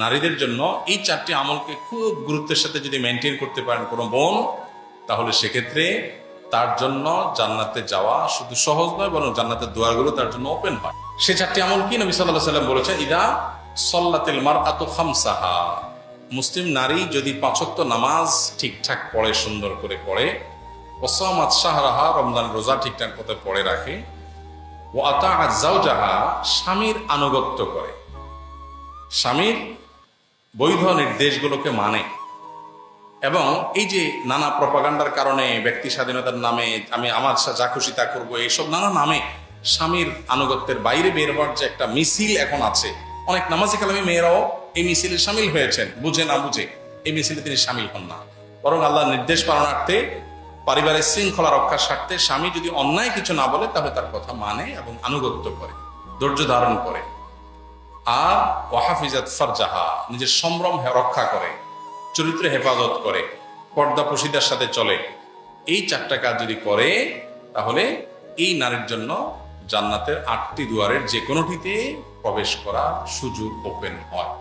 নারীদের জন্য এই চারটি আমলকে খুব গুরুত্বের সাথে যদি মেনটেন করতে পারেন কোনো বোন, তাহলে সেক্ষেত্রে তার জন্য জান্নাতে যাওয়া শুধু সহজ নয়, বরং জান্নাতের দুয়ারগুলো তার জন্য ওপেন হয়। সে চারটি আমল কি? নবী সাল্লাল্লাহু আলাইহি ওয়াসাল্লাম বলেছেন, ইদা সল্লাতিল মারআতু খামসাহা, মুসলিম নারী যদি 5 ওয়াক্ত নামাজ ঠিকঠাক পড়ে, সুন্দর করে পড়ে, ওয়াসামাত শাহরাহা, রমজান রোজা ঠিকঠাক মতো পড়ে রাখে, ও আতাআত যাওজাহা, স্বামীর আনুগত্য করে, স্বামীর বৈধ নির্দেশগুলোকে মানে, এবং এই যে নানা প্রপাগান্ডার কারণে ব্যক্তি স্বাধীনতার নামে আমি আমার যা খুশি তা করবো, এইসব নানা নামে স্বামীর আনুগত্যের বাইরে বের হওয়ার যে একটা মিছিল এখন আছে, অনেক নামাজি কালামী মেয়েরাও এই মিছিলে সামিল হয়েছেন, বুঝে না বুঝে এই মিছিলে তিনি সামিল হন না, বরং আল্লাহর নির্দেশ পালনার্থে, পারিবারিক শৃঙ্খলা রক্ষার স্বার্থে স্বামী যদি অন্যায় কিছু না বলে তাহলে তার কথা মানে এবং আনুগত্য করে, ধৈর্য ধারণ করে। আর ওয়াহাফিজাত ফারজাহা, নিজের সম্ভ্রম রক্ষা করে, চরিত্র হেফাজত করে, পর্দা প্রসিদার সাথে চলে, এই 4টা কাজ যদি করে, তাহলে এই নারীর জন্য জান্নাতের 8টি দুয়ারের যে কোনোটিতে প্রবেশ করার সুযোগ ওপেন হয়।